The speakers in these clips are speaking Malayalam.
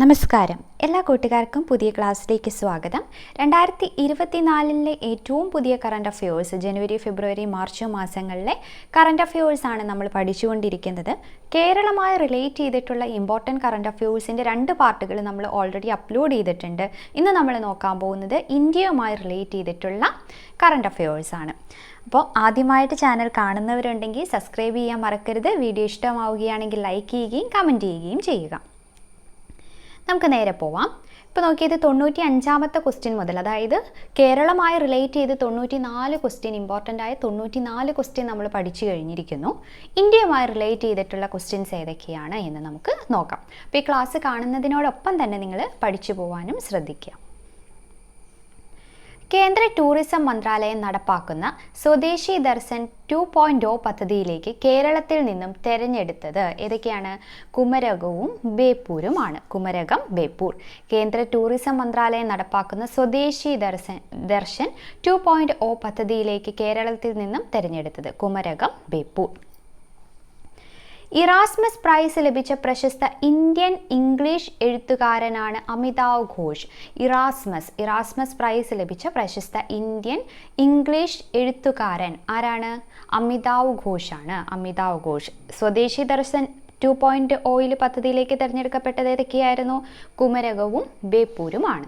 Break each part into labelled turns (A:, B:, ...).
A: നമസ്കാരം. എല്ലാ കൂട്ടുകാർക്കും പുതിയ ക്ലാസ്സിലേക്ക് സ്വാഗതം. 2024 ഏറ്റവും പുതിയ കറണ്ട് അഫയേഴ്സ് ജനുവരി, ഫെബ്രുവരി, മാർച്ച് മാസങ്ങളിലെ കറണ്ട് അഫയേഴ്സ് ആണ് നമ്മൾ പഠിച്ചുകൊണ്ടിരിക്കുന്നത്. കേരളമായി റിലേറ്റ് ചെയ്തിട്ടുള്ള ഇമ്പോർട്ടൻറ്റ് കറണ്ട് അഫയേഴ്സിൻ്റെ 2 പാർട്ടുകൾ നമ്മൾ ഓൾറെഡി അപ്ലോഡ് ചെയ്തിട്ടുണ്ട്. ഇന്ന് നമ്മൾ നോക്കാൻ പോകുന്നത് ഇന്ത്യയുമായി റിലേറ്റ് ചെയ്തിട്ടുള്ള കറണ്ട് അഫയേഴ്സ് ആണ്. അപ്പോൾ ആദ്യമായിട്ട് ചാനൽ കാണുന്നവരുണ്ടെങ്കിൽ സബ്സ്ക്രൈബ് ചെയ്യാൻ മറക്കരുത്. വീഡിയോ ഇഷ്ടമാവുകയാണെങ്കിൽ ലൈക്ക് ചെയ്യുകയും കമൻറ്റ് ചെയ്യുകയും ചെയ്യുക. നമുക്ക് നേരെ പോവാം. ഇപ്പോൾ നോക്കിയത് 95ാമത്തെ ക്വസ്റ്റ്യൻ മുതൽ, അതായത് കേരളമായി റിലേറ്റ് ചെയ്ത് 94 ക്വസ്റ്റ്യൻ, ഇമ്പോർട്ടൻ്റ് ആയ 94 ക്വസ്റ്റ്യൻ നമ്മൾ പഠിച്ചു കഴിഞ്ഞിരിക്കുന്നു. ഇന്ത്യയുമായി റിലേറ്റ് ചെയ്തിട്ടുള്ള ക്വസ്റ്റ്യൻസ് ഏതൊക്കെയാണ് എന്ന് നമുക്ക് നോക്കാം. അപ്പോൾ ഈ ക്ലാസ് കാണുന്നതിനോടൊപ്പം തന്നെ നിങ്ങൾ പഠിച്ചു പോകാനും ശ്രദ്ധിക്കുക. കേന്ദ്ര ടൂറിസം മന്ത്രാലയം നടപ്പാക്കുന്ന സ്വദേശി ദർശൻ 2.0 പദ്ധതിയിലേക്ക് കേരളത്തിൽ നിന്നും തിരഞ്ഞെടുത്തത് ഏതൊക്കെയാണ്? കുമരകവും ബേപ്പൂരുമാണ്. കുമരകം, ബേപ്പൂർ. കേന്ദ്ര ടൂറിസം മന്ത്രാലയം നടപ്പാക്കുന്ന സ്വദേശി ദർശൻ 2.0 പദ്ധതിയിലേക്ക് കേരളത്തിൽ നിന്നും തിരഞ്ഞെടുത്തത് കുമരകം, ബേപ്പൂർ. ഇറാസ്മസ് പ്രൈസ് ലഭിച്ച പ്രശസ്ത ഇന്ത്യൻ ഇംഗ്ലീഷ് എഴുത്തുകാരനാണ് അമിതാവ് ഘോഷ്. ഇറാസ്മസ് പ്രൈസ് ലഭിച്ച പ്രശസ്ത ഇന്ത്യൻ ഇംഗ്ലീഷ് എഴുത്തുകാരൻ ആരാണ്? അമിതാവ് ഘോഷാണ്. അമിതാവ് ഘോഷ്. സ്വദേശി ദർശൻ 2.0 പദ്ധതിയിലേക്ക് തിരഞ്ഞെടുക്കപ്പെട്ടത് ഏതൊക്കെയായിരുന്നു? കുമരകവും ബേപ്പൂരുമാണ്.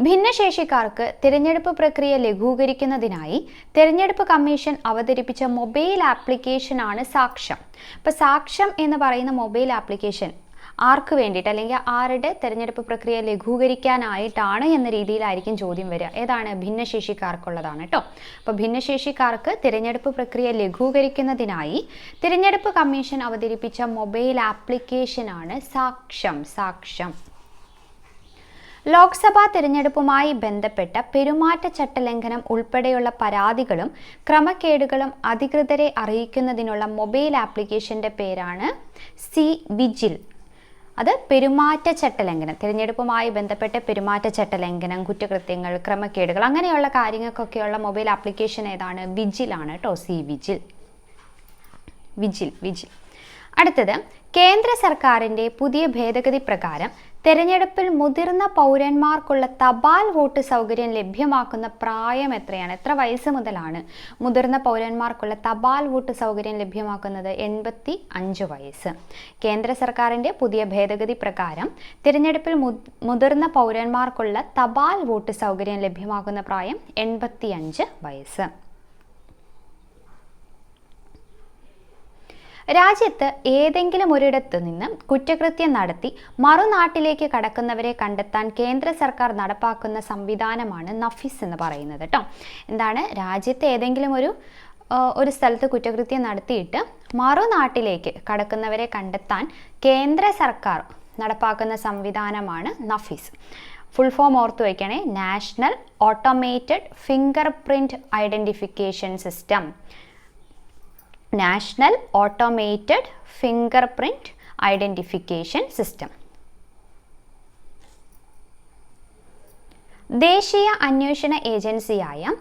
A: ഭിന്നശേഷിക്കാർക്ക് തിരഞ്ഞെടുപ്പ് പ്രക്രിയ ലഘൂകരിക്കുന്നതിനായി തിരഞ്ഞെടുപ്പ് കമ്മീഷൻ അവതരിപ്പിച്ച മൊബൈൽ ആപ്ലിക്കേഷനാണ് സാക്ഷ്യം. അപ്പോൾ സാക്ഷ്യം എന്ന് പറയുന്ന മൊബൈൽ ആപ്ലിക്കേഷൻ ആർക്ക് വേണ്ടിയിട്ട്, അല്ലെങ്കിൽ ആരുടെ തിരഞ്ഞെടുപ്പ് പ്രക്രിയ ലഘൂകരിക്കാനായിട്ടാണ് എന്ന രീതിയിലായിരിക്കും ചോദ്യം വരിക. ഏതാണ്? ഭിന്നശേഷിക്കാർക്കുള്ളതാണ് കേട്ടോ. അപ്പോൾ ഭിന്നശേഷിക്കാർക്ക് തിരഞ്ഞെടുപ്പ് പ്രക്രിയ ലഘൂകരിക്കുന്നതിനായി തിരഞ്ഞെടുപ്പ് കമ്മീഷൻ അവതരിപ്പിച്ച മൊബൈൽ ആപ്ലിക്കേഷനാണ് സാക്ഷ്യം. ലോക്സഭാ തിരഞ്ഞെടുപ്പുമായി ബന്ധപ്പെട്ട പെരുമാറ്റച്ചട്ട ലംഘനം ഉൾപ്പെടെയുള്ള പരാതികളും ക്രമക്കേടുകളും അധികൃതരെ അറിയിക്കുന്നതിനുള്ള മൊബൈൽ ആപ്ലിക്കേഷന്റെ പേരാണ് വിജിൽ. അത് പെരുമാറ്റച്ചട്ട ലംഘനം, തിരഞ്ഞെടുപ്പുമായി ബന്ധപ്പെട്ട പെരുമാറ്റച്ചട്ട ലംഘനം, കുറ്റകൃത്യങ്ങൾ, ക്രമക്കേടുകൾ അങ്ങനെയുള്ള കാര്യങ്ങൾക്കൊക്കെയുള്ള മൊബൈൽ ആപ്ലിക്കേഷൻ ഏതാണ്? വിജിലാണ് കേട്ടോ. വിജിൽ. അടുത്തത്, കേന്ദ്ര സർക്കാരിൻ്റെ പുതിയ ഭേദഗതി പ്രകാരം തെരഞ്ഞെടുപ്പിൽ മുതിർന്ന പൗരന്മാർക്കുള്ള തപാൽ വോട്ട് സൗകര്യം ലഭ്യമാക്കുന്ന പ്രായം എത്രയാണ്? എത്ര വയസ്സ് മുതലാണ് മുതിർന്ന പൗരന്മാർക്കുള്ള തപാൽ വോട്ട് സൗകര്യം ലഭ്യമാക്കുന്നത്? 85 വയസ്സ്. കേന്ദ്ര സർക്കാരിൻ്റെ പുതിയ ഭേദഗതി പ്രകാരം തിരഞ്ഞെടുപ്പിൽ മുതിർന്ന പൗരന്മാർക്കുള്ള തപാൽ വോട്ട് സൗകര്യം ലഭ്യമാക്കുന്ന പ്രായം 85 വയസ്സ്. രാജ്യത്ത് ഏതെങ്കിലും ഒരിടത്തു നിന്ന് കുറ്റകൃത്യം നടത്തി മറുനാട്ടിലേക്ക് കടക്കുന്നവരെ കണ്ടെത്താൻ കേന്ദ്ര സർക്കാർ നടപ്പാക്കുന്ന സംവിധാനമാണ് നഫീസ് എന്ന് പറയുന്നത് കേട്ടോ. എന്താണ്? രാജ്യത്ത് ഏതെങ്കിലും ഒരു സ്ഥലത്ത് കുറ്റകൃത്യം നടത്തിയിട്ട് മറുനാട്ടിലേക്ക് കടക്കുന്നവരെ കണ്ടെത്താൻ കേന്ദ്ര സർക്കാർ നടപ്പാക്കുന്ന സംവിധാനമാണ് നഫീസ്. ഫുൾ ഫോം ഓർത്തു വയ്ക്കണേ. National automated fingerprint identification system. National automated fingerprint identification system. ദേശീയ അന്വേഷണ ഏജൻസിയായ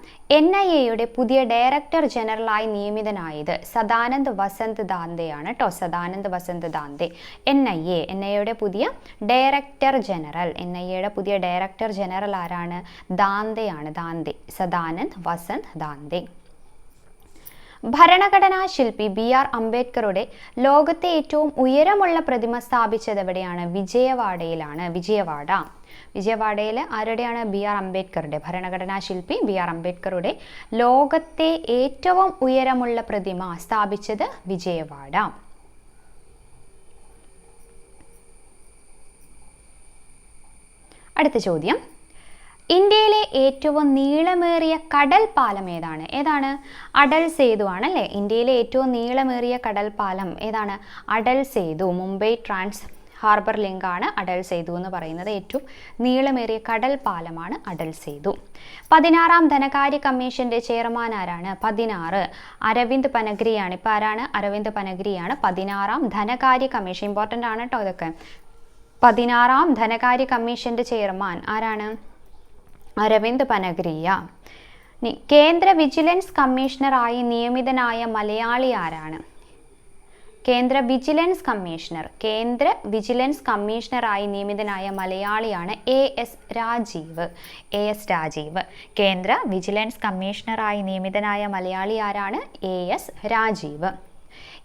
A: NIA പുതിയ ഡയറക്ടർ ജനറലായി നിയമിതനായത് സദാനന്ദ് വസന്ത് ദാന്തെയാണ് കേട്ടോ. സദാനന്ദ് വസന്ത് ദാന്തെ. NIA പുതിയ ഡയറക്ടർ ജനറൽ ആരാണ്? ദാന്തെയാണ്. സദാനന്ദ് വസന്ത് ദാന്തെ. ഭരണഘടനാ ശില്പി BR അംബേദ്കറുടെ ലോകത്തെ ഏറ്റവും ഉയരമുള്ള പ്രതിമ സ്ഥാപിച്ചത് എവിടെയാണ്? വിജയവാഡയിലാണ്. വിജയവാഡയിൽ ആരുടെയാണ്? BR അംബേദ്കറുടെ. ഭരണഘടനാ ശില്പി BR അംബേദ്കറുടെ ലോകത്തെ ഏറ്റവും ഉയരമുള്ള പ്രതിമ സ്ഥാപിച്ചത് വിജയവാഡ. അടുത്ത ചോദ്യം, ഇന്ത്യയിലെ ഏറ്റവും നീളമേറിയ കടൽ പാലം ഏതാണ്? അടൽ സേതു ആണല്ലേ. ഇന്ത്യയിലെ ഏറ്റവും നീളമേറിയ കടൽ പാലം ഏതാണ്? Atal Setu. Mumbai trans harbour link ആണ് അടൽ സേതു എന്ന് പറയുന്നത്. ഏറ്റവും നീളമേറിയ കടൽ പാലമാണ് അടൽ സേതു. 16ാം ധനകാര്യ കമ്മീഷന്റെ ചെയർമാൻ ആരാണ്? 16 അരവിന്ദ് പനഗിരിയാണ്. ഇപ്പോൾ ആരാണ്? അരവിന്ദ് പനഗിരിയാണ് 16ാം ധനകാര്യ കമ്മീഷൻ. ഇമ്പോർട്ടൻ്റ് ആണ് കേട്ടോ ഇതൊക്കെ. 16ാം ധനകാര്യ കമ്മീഷന്റെ ചെയർമാൻ ആരാണ്? അരവിന്ദ് പനഗിരിയ. കേന്ദ്ര വിജിലൻസ് കമ്മീഷണറായി നിയമിതനായ മലയാളി ആരാണ്? കേന്ദ്ര വിജിലൻസ് കമ്മീഷണറായി നിയമിതനായ മലയാളിയാണ് എസ് രാജീവ്. കേന്ദ്ര വിജിലൻസ് കമ്മീഷണറായി നിയമിതനായ മലയാളി ആരാണ്? എസ് രാജീവ്.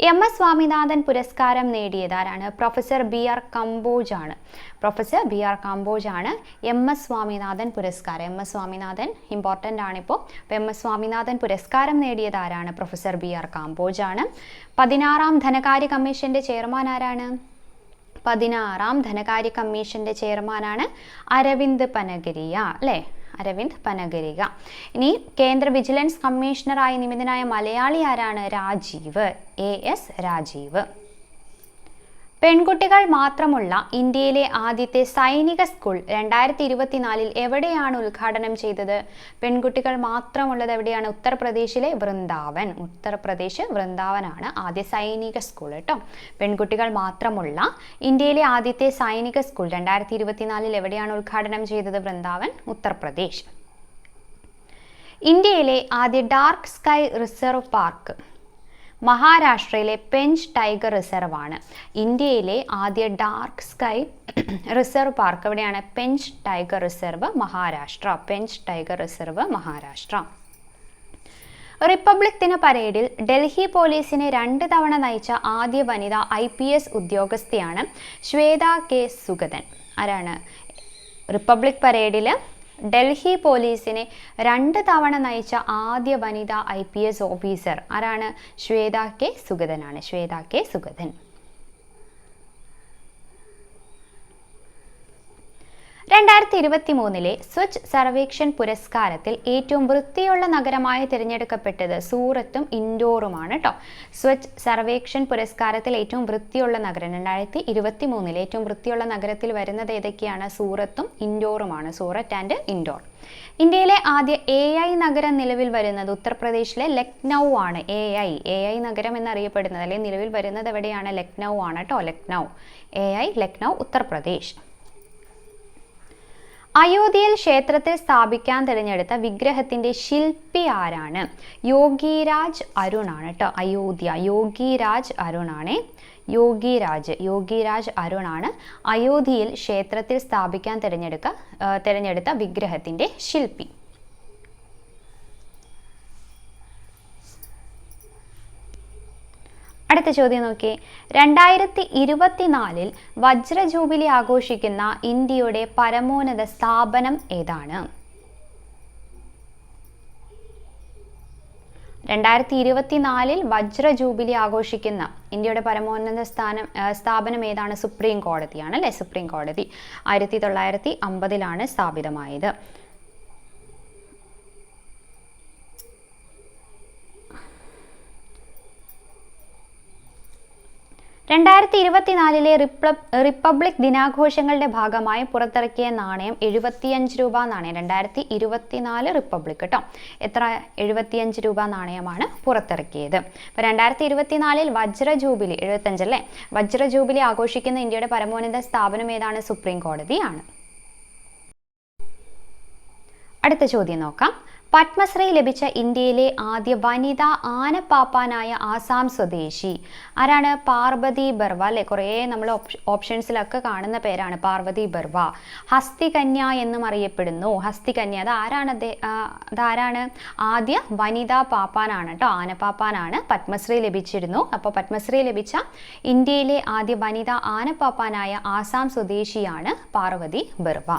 A: എസ് സ്വാമിനാഥൻ പുരസ്കാരം നേടിയതാരാണ്? പ്രൊഫസർ ബി ആർ കമ്പോജ് ആണ്. എസ് സ്വാമിനാഥൻ പുരസ്കാരം. എസ് സ്വാമിനാഥൻ ഇമ്പോർട്ടൻ്റ് ആണിപ്പോൾ. അപ്പോൾ എസ് സ്വാമിനാഥൻ പുരസ്കാരം നേടിയതാരാണ്? പ്രൊഫസർ ബി ആർ കമ്പോജ് ആണ്. 16ാം ധനകാര്യ കമ്മീഷന്റെ ചെയർമാൻ ആരാണ്? 16ാം ധനകാര്യ കമ്മീഷന്റെ ചെയർമാനാണ് അരവിന്ദ് പനഗരിയ, അല്ലേ? അരവിന്ദ് പനഗരിക. ഇനി കേന്ദ്ര വിജിലൻസ് കമ്മീഷണറായി നിയമിതനായ മലയാളി ആരാണ്? രാജീവ്, എസ് രാജീവ്. പെൺകുട്ടികൾ മാത്രമുള്ള ഇന്ത്യയിലെ ആദ്യത്തെ സൈനിക സ്കൂൾ 2024 എവിടെയാണ് ഉദ്ഘാടനം ചെയ്തത്? പെൺകുട്ടികൾ മാത്രമുള്ളത് എവിടെയാണ്? ഉത്തർപ്രദേശിലെ വൃന്ദാവൻ. വൃന്ദാവനാണ് ആദ്യ സൈനിക സ്കൂൾ കേട്ടോ. പെൺകുട്ടികൾ മാത്രമുള്ള ഇന്ത്യയിലെ ആദ്യത്തെ സൈനിക സ്കൂൾ 2024 എവിടെയാണ് ഉദ്ഘാടനം ചെയ്തത്? വൃന്ദാവൻ, ഉത്തർപ്രദേശ്. ഇന്ത്യയിലെ ആദ്യ ഡാർക്ക് സ്കൈ റിസർവ് പാർക്ക് മഹാരാഷ്ട്രയിലെ പെഞ്ച് ടൈഗർ റിസർവ് ആണ്. ഇന്ത്യയിലെ ആദ്യ ഡാർക്ക് സ്കൈ റിസർവ് പാർക്ക് എവിടെയാണ്? Pench tiger reserve, Maharashtra. Republic ദിന പരേഡിൽ ഡൽഹി പോലീസിനെ 2 തവണ നയിച്ച ആദ്യ വനിത IPS ഉദ്യോഗസ്ഥയാണ് ശ്വേത കെ സുഗതൻ. ആരാണ്? റിപ്പബ്ലിക് പരേഡിൽ ഡൽഹി പോലീസിനെ 2 തവണ നയിച്ച ആദ്യ വനിത IPS ഓഫീസർ ആരാണ്? ശ്വേത കെ സുഗതനാണ്. 2023 സ്വച്ഛ് സർവേക്ഷൺ പുരസ്കാരത്തിൽ ഏറ്റവും വൃത്തിയുള്ള നഗരമായി തിരഞ്ഞെടുക്കപ്പെട്ടത് സൂറത്തും ഇൻഡോറുമാണ് കേട്ടോ. സ്വച്ഛ് സർവേക്ഷൺ പുരസ്കാരത്തിൽ ഏറ്റവും വൃത്തിയുള്ള നഗരം 2023 ഏറ്റവും വൃത്തിയുള്ള നഗരത്തിൽ വരുന്നത് ഏതൊക്കെയാണ്? സൂറത്തും ഇൻഡോറുമാണ്. സൂറത്ത് ആൻഡ് ഇൻഡോർ. ഇന്ത്യയിലെ ആദ്യ AI നഗരം നിലവിൽ വരുന്നത് ഉത്തർപ്രദേശിലെ ലക്നൗ ആണ്. AI നഗരം എന്നറിയപ്പെടുന്നത് അല്ലെങ്കിൽ നിലവിൽ വരുന്നത് എവിടെയാണ്? ലക്നൗ ആണ് കേട്ടോ. ലക്നൗ, ഉത്തർപ്രദേശ്. അയോധ്യയിൽ ക്ഷേത്രത്തിൽ സ്ഥാപിക്കാൻ തിരഞ്ഞെടുത്ത വിഗ്രഹത്തിന്റെ ശില്പി ആരാണ്? യോഗിരാജ് അരുൺ ആണ് കേട്ടോ. യോഗിരാജ് അരുൺ ആണ് അയോധ്യയിൽ ക്ഷേത്രത്തിൽ സ്ഥാപിക്കാൻ തിരഞ്ഞെടുത്ത വിഗ്രഹത്തിന്റെ ശില്പി. അടുത്ത ചോദ്യം നോക്കി. 2024 വജ്ര ജൂബിലി ആഘോഷിക്കുന്ന ഇന്ത്യയുടെ പരമോന്നത സ്ഥാപനം ഏതാണ്? 2024 വജ്ര ജൂബിലി ആഘോഷിക്കുന്ന ഇന്ത്യയുടെ പരമോന്നത സ്ഥാപനം ഏതാണ്? സുപ്രീം കോടതിയാണ്, അല്ലേ? സുപ്രീം കോടതി 1950 സ്ഥാപിതമായത്. 2024 റിപ്പബ്ലിക് ദിനാഘോഷങ്ങളുടെ ഭാഗമായി പുറത്തിറക്കിയ നാണയം 75 രൂപ നാണയം. 2024 റിപ്പബ്ലിക് കേട്ടോ. എത്ര? 75 രൂപ നാണയമാണ് പുറത്തിറക്കിയത്. അപ്പോൾ 2024 വജ്ര ജൂബിലി 75 അല്ലേ? വജ്ര ജൂബിലി ആഘോഷിക്കുന്ന ഇന്ത്യയുടെ പരമോന്നത സ്ഥാപനം ഏതാണ്? സുപ്രീം കോടതിയാണ്. അടുത്ത ചോദ്യം നോക്കാം. പത്മശ്രീ ലഭിച്ച ഇന്ത്യയിലെ ആദ്യ വനിതാ ആനപ്പാപ്പാനായ ആസാം സ്വദേശി ആരാണ്? പാർവതി ബർവ, അല്ലെ? കുറേ നമ്മൾ ഓപ്ഷൻസിലൊക്കെ കാണുന്ന പേരാണ് പാർവതി ബർവ. ഹസ്തികന്യ എന്നും അറിയപ്പെടുന്നു. ഹസ്തികന്യ അതാരാണ്? ആദ്യ വനിതാ പാപ്പാനാണ് കേട്ടോ. ആനപ്പാപ്പാനാണ്. പത്മശ്രീ ലഭിച്ചിരുന്നു. അപ്പോൾ പത്മശ്രീ ലഭിച്ച ഇന്ത്യയിലെ ആദ്യ വനിതാ ആനപ്പാപ്പാനായ ആസാം സ്വദേശിയാണ് പാർവതി ബർവ.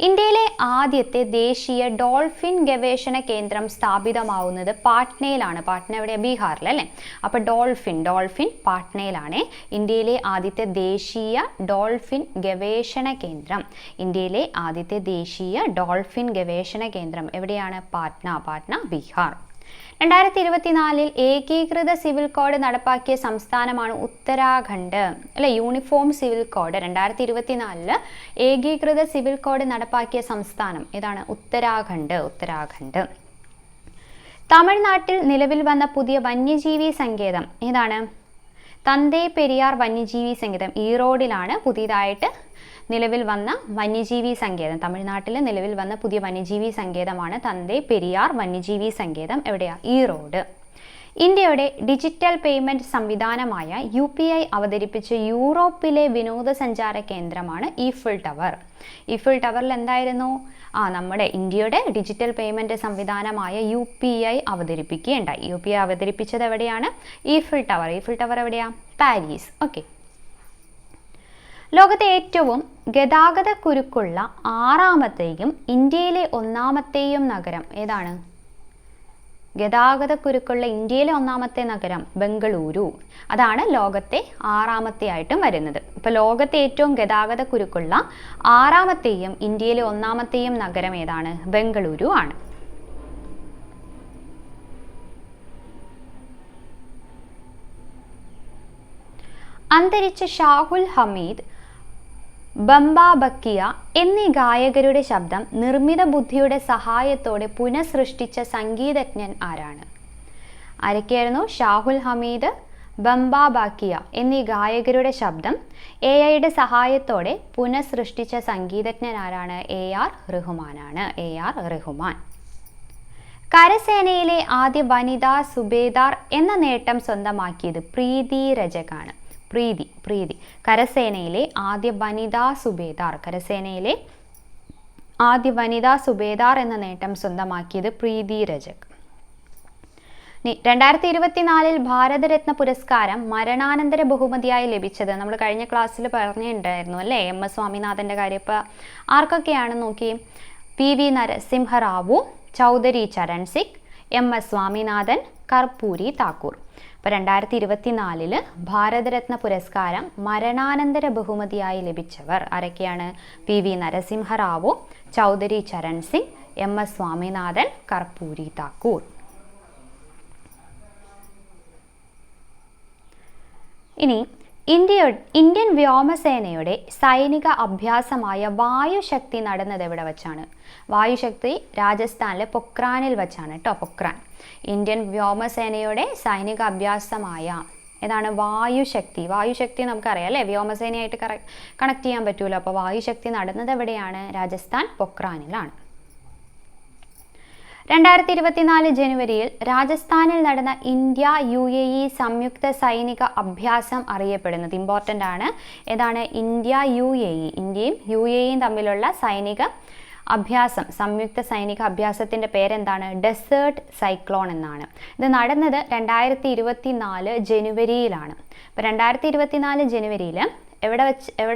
A: ഇന്ത്യയിലെ ആദ്യത്തെ ദേശീയ ഡോൾഫിൻ ഗവേഷണ കേന്ദ്രം സ്ഥാപിതമാവുന്നത് പാട്നയിലാണ്. പാട്ന എവിടെ? ബീഹാറിൽ, അല്ലേ? അപ്പോൾ ഡോൾഫിൻ പാട്നയിലാണ്. ഇന്ത്യയിലെ ആദ്യത്തെ ദേശീയ ഡോൾഫിൻ ഗവേഷണ കേന്ദ്രം. ഇന്ത്യയിലെ ആദ്യത്തെ ദേശീയ ഡോൾഫിൻ ഗവേഷണ കേന്ദ്രം എവിടെയാണ്? പാട്ന, ബീഹാർ. 2024 ഏകീകൃത സിവിൽ കോഡ് നടപ്പാക്കിയ സംസ്ഥാനമാണ് ഉത്തരാഖണ്ഡ്, അല്ലെ? യൂണിഫോം സിവിൽ കോഡ് 2024 ഏകീകൃത സിവിൽ കോഡ് നടപ്പാക്കിയ സംസ്ഥാനം ഏതാണ്? ഉത്തരാഖണ്ഡ്. തമിഴ്നാട്ടിൽ നിലവിൽ വന്ന പുതിയ വന്യജീവി സങ്കേതം ഏതാണ്? തന്തേ പെരിയാർ വന്യജീവി സങ്കേതം. ഈറോഡിലാണ് പുതിയതായിട്ട് നിലവിൽ വന്ന വന്യജീവി സങ്കേതം. തമിഴ്നാട്ടിൽ നിലവിൽ വന്ന പുതിയ വന്യജീവി സങ്കേതമാണ് തന്തേ പെരിയാർ വന്യജീവി സങ്കേതം. എവിടെയാ? ഈറോഡ്. ഇന്ത്യയുടെ ഡിജിറ്റൽ പേയ്മെന്റ് സംവിധാനമായ UPI അവതരിപ്പിച്ച യൂറോപ്പിലെ വിനോദസഞ്ചാര കേന്ദ്രമാണ് ഈഫിൾ ടവർ. ഈഫിൾ ടവറിൽ എന്തായിരുന്നു? നമ്മുടെ ഇന്ത്യയുടെ ഡിജിറ്റൽ പേയ്മെന്റ് സംവിധാനമായ UPI അവതരിപ്പിക്കുകയുണ്ടായി. UPI അവതരിപ്പിച്ചത് എവിടെയാണ്? Eiffel tower. ഈഫിൾ ടവർ എവിടെയാ? പാരീസ്. ഓക്കെ. ലോകത്തെ ഏറ്റവും ഗതാഗത കുരുക്കുള്ള 6ാമത്തെയും ഇന്ത്യയിലെ 1ാമത്തെയും നഗരം ഏതാണ്? ഗതാഗതക്കുരുക്കുള്ള ഇന്ത്യയിലെ 1ാമത്തെ നഗരം ബംഗളൂരു. അതാണ് ലോകത്തെ 6ാമത്തെ ആയിട്ടും വരുന്നത്. ഇപ്പോൾ ലോകത്തെ ഏറ്റവും ഗതാഗതക്കുരുക്കുള്ള 6ാമത്തെയും ഇന്ത്യയിലെ 1ാമത്തെയും നഗരം ഏതാണ്? ബംഗളൂരു ആണ്. അന്തരിച്ച ഷാഹുൽ ഹമീദ്, ബംബ ബക്കിയ എന്നീ ഗായകരുടെ ശബ്ദം നിർമ്മിത ബുദ്ധിയുടെ സഹായത്തോടെ പുനഃസൃഷ്ടിച്ച സംഗീതജ്ഞൻ ആരാണ്? ആരൊക്കെയായിരുന്നു? ഷാഹുൽ ഹമീദ്, ബംബ ബക്കിയ എന്നീ ഗായകരുടെ ശബ്ദം AI സഹായത്തോടെ പുനഃസൃഷ്ടിച്ച സംഗീതജ്ഞൻ ആരാണ്? AR റഹ്മാനാണ്. AR റഹ്മാൻ. കരസേനയിലെ ആദ്യ വനിതാ സുബേദാർ എന്ന നേട്ടം സ്വന്തമാക്കിയത് പ്രീതി രജകാണ്. പ്രീതി. കരസേനയിലെ ആദ്യ വനിതാ സുബേദാർ എന്ന നേട്ടം സ്വന്തമാക്കിയത് പ്രീതി രജക്. 2024 ഭാരതരത്ന പുരസ്കാരം മരണാനന്തര ബഹുമതിയായി ലഭിച്ചത് നമ്മൾ കഴിഞ്ഞ ക്ലാസ്സിൽ പറഞ്ഞിട്ടുണ്ടായിരുന്നു അല്ലേ? MS സ്വാമിനാഥൻ്റെ കാര്യം. ഇപ്പോൾ ആർക്കൊക്കെയാണ് നോക്കി? PV Narasimha Rao, Chaudhary Charan Singh, MS Swaminathan, Karpoori Thakur. ഇപ്പോൾ 2024 ഭാരതരത്ന പുരസ്കാരം മരണാനന്തര ബഹുമതിയായി ലഭിച്ചവർ ആരൊക്കെയാണ്? PV Narasimha Rao, Chaudhary Charan Singh, MS Swaminathan, Karpoori Thakur. ഇനി ഇന്ത്യൻ വ്യോമസേനയുടെ സൈനിക അഭ്യാസമായ വായുശക്തി നടന്നത് എവിടെ വച്ചാണ്? വായുശക്തി രാജസ്ഥാനിലെ പൊക്രാനിൽ വച്ചാണ് കേട്ടോ. പൊക്രാൻ. ഇന്ത്യൻ വ്യോമസേനയുടെ സൈനിക അഭ്യാസമായ ഏതാണ്? വായുശക്തി. വായുശക്തി നമുക്കറിയാം അല്ലേ? വ്യോമസേനയായിട്ട് കണക്ട് ചെയ്യാൻ പറ്റൂല. അപ്പോൾ വായുശക്തി നടന്നത് എവിടെയാണ്? രാജസ്ഥാൻ പൊക്രാനിലാണ്. 2024 ജനുവരിയിൽ രാജസ്ഥാനിൽ നടന്ന ഇന്ത്യ UAE സംയുക്ത സൈനിക അഭ്യാസം അറിയപ്പെടുന്നത് ഇമ്പോർട്ടൻ്റ് ആണ്. ഏതാണ്? India UAE. ഇന്ത്യയും UAEയും തമ്മിലുള്ള സൈനിക അഭ്യാസം, സംയുക്ത സൈനിക അഭ്യാസത്തിൻ്റെ പേരെന്താണ്? ഡെസേർട്ട് സൈക്ലോൺ എന്നാണ്. ഇത് നടന്നത് 2024 ജനുവരിയിലാണ്. അപ്പോൾ 2024 ജനുവരിയിൽ എവിടെ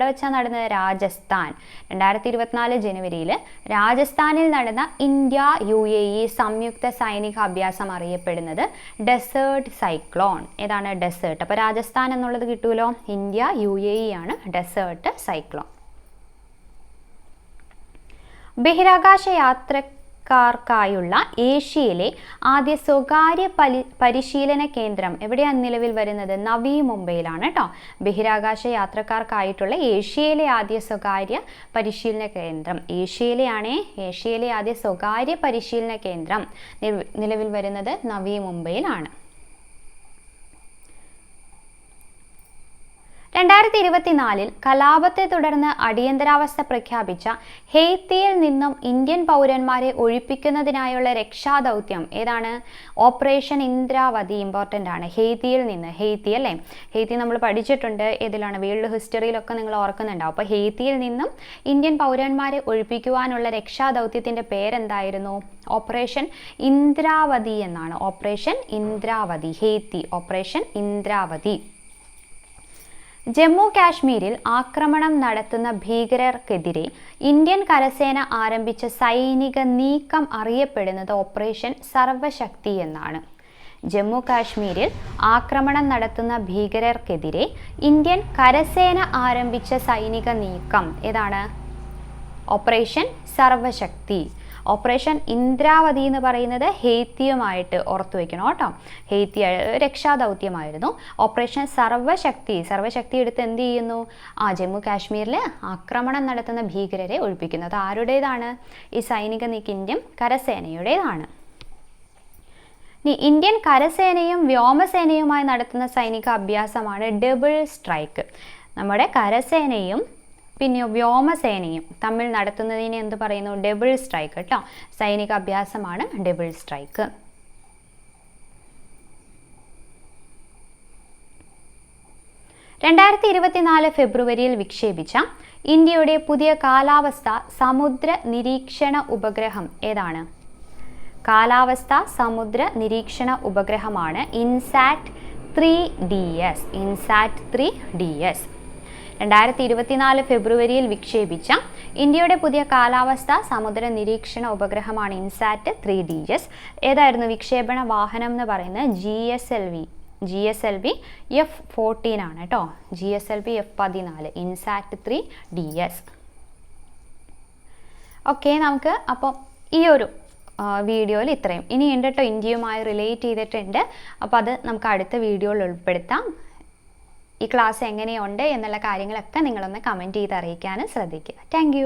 A: വെച്ചാണ് നടന്നത്? രാജസ്ഥാൻ. 2024 ജനുവരിയിൽ രാജസ്ഥാനിൽ നടന്ന ഇന്ത്യ UAE സംയുക്ത സൈനിക അഭ്യാസം അറിയപ്പെടുന്നത് ഡെസേർട്ട് സൈക്ലോൺ. ഏതാണ്? ഡെസേർട്ട്. അപ്പോൾ രാജസ്ഥാൻ എന്നുള്ളത് കിട്ടുമല്ലോ. ഇന്ത്യ UAE ആണ് ഡെസേർട്ട് സൈക്ലോൺ. ബഹിരാകാശ യാത്രക്കാർക്കായുള്ള ഏഷ്യയിലെ ആദ്യ സ്വകാര്യ പരിശീലന കേന്ദ്രം എവിടെയാണ് നിലവിൽ വരുന്നത്? നവി മുംബൈയിലാണ് കേട്ടോ. ബഹിരാകാശ യാത്രക്കാർക്കായിട്ടുള്ള ഏഷ്യയിലെ ആദ്യ സ്വകാര്യ പരിശീലന കേന്ദ്രം ഏഷ്യയിലെ ആദ്യ സ്വകാര്യ പരിശീലന കേന്ദ്രം നിലവിൽ വരുന്നത് നവി മുംബൈയിലാണ്. 2024 കലാപത്തെ തുടർന്ന് അടിയന്തരാവസ്ഥ പ്രഖ്യാപിച്ച ഹെയ്ത്തിയിൽ നിന്നും ഇന്ത്യൻ പൗരന്മാരെ ഒഴിപ്പിക്കുന്നതിനായുള്ള രക്ഷാദൗത്യം ഏതാണ്? ഓപ്പറേഷൻ ഇന്ദ്രാവതി. ഇമ്പോർട്ടൻ്റ് ആണ്. ഹെയ്ത്തിയിൽ നിന്ന്. ഹെയ്ത്തി അല്ലേ? ഹെയ്ത്തി നമ്മൾ പഠിച്ചിട്ടുണ്ട്. ഏതിലാണ്? വേൾഡ് ഹിസ്റ്ററിയിലൊക്കെ നിങ്ങൾ ഓർക്കുന്നുണ്ടാവും. അപ്പോൾ ഹെയ്ത്തിയിൽ നിന്നും ഇന്ത്യൻ പൗരന്മാരെ ഒഴിപ്പിക്കുവാനുള്ള രക്ഷാദൗത്യത്തിൻ്റെ പേരെന്തായിരുന്നു? ഓപ്പറേഷൻ ഇന്ദ്രാവതി എന്നാണ്. Operation Indravati. Haiti. Operation Indravati. Jammu കാശ്മീരിൽ ആക്രമണം നടത്തുന്ന ഭീകരർക്കെതിരെ ഇന്ത്യൻ കരസേന ആരംഭിച്ച സൈനിക നീക്കം അറിയപ്പെടുന്നത് ഓപ്പറേഷൻ സർവശക്തി എന്നാണ്. ജമ്മു കാശ്മീരിൽ ആക്രമണം നടത്തുന്ന ഭീകരർക്കെതിരെ ഇന്ത്യൻ കരസേന ആരംഭിച്ച സൈനിക നീക്കം ഏതാണ്? ഓപ്പറേഷൻ സർവശക്തി. ഓപ്പറേഷൻ ഇന്ദ്രാവതി എന്ന് പറയുന്നത് ഹെയ്ത്തിയുമായിട്ട് ഓർത്തു വയ്ക്കണം കേട്ടോ. ഹെയ്ത്തി രക്ഷാദൗത്യമായിരുന്നു. ഓപ്പറേഷൻ സർവശക്തി എടുത്ത് എന്ത് ചെയ്യുന്നു? ജമ്മു കാശ്മീരിൽ ആക്രമണം നടത്തുന്ന ഭീകരരെ ഒഴിപ്പിക്കുന്നത് ആരുടേതാണ്? ഈ സൈനിക നീക്കം ഇന്ത്യൻ കരസേനയുടേതാണ്. ഇന്ത്യൻ കരസേനയും വ്യോമസേനയുമായി നടത്തുന്ന സൈനിക അഭ്യാസമാണ് ഡബിൾ സ്ട്രൈക്ക്. നമ്മുടെ കരസേനയും പിന്നെ വ്യോമസേനയും തമ്മിൽ നടത്തുന്നതിനെ എന്ത് പറയുന്നു? ഡബിൾ സ്ട്രൈക്ക് കേട്ടോ. സൈനിക അഭ്യാസമാണ് ഡബിൾ സ്ട്രൈക്ക്. 2024 ഫെബ്രുവരിയിൽ വിക്ഷേപിച്ച ഇന്ത്യയുടെ പുതിയ കാലാവസ്ഥ സമുദ്ര നിരീക്ഷണ ഉപഗ്രഹം ഏതാണ്? കാലാവസ്ഥ സമുദ്ര നിരീക്ഷണ ഉപഗ്രഹമാണ് ഇൻസാറ്റ് 3DS. ഇൻസാറ്റ് 3DS 2024 ഫെബ്രുവരിയിൽ വിക്ഷേപിച്ച ഇന്ത്യയുടെ പുതിയ കാലാവസ്ഥ സമുദ്ര നിരീക്ഷണ ഉപഗ്രഹമാണ് ഇൻസാറ്റ് 3DS. ഏതായിരുന്നു വിക്ഷേപണ വാഹനം എന്ന് പറയുന്നത്? GSLV F-14 ആണ് കേട്ടോ. GSLV F-14 INSAT 3DS. Okay, നമുക്ക് അപ്പോൾ ഈ ഒരു വീഡിയോയിൽ ഇത്രയും. ഇനി ഉണ്ട് കേട്ടോ, ഇന്ത്യയുമായി റിലേറ്റ് ചെയ്തിട്ടുണ്ട്. അപ്പോൾ അത് നമുക്ക് അടുത്ത വീഡിയോയിൽ ഉൾപ്പെടുത്താം. ഈ ക്ലാസ് എങ്ങനെയുണ്ട് എന്നുള്ള കാര്യങ്ങളൊക്കെ നിങ്ങളൊന്ന് കമൻറ്റ് ചെയ്ത് അറിയിക്കാനും ശ്രദ്ധിക്കുക. താങ്ക്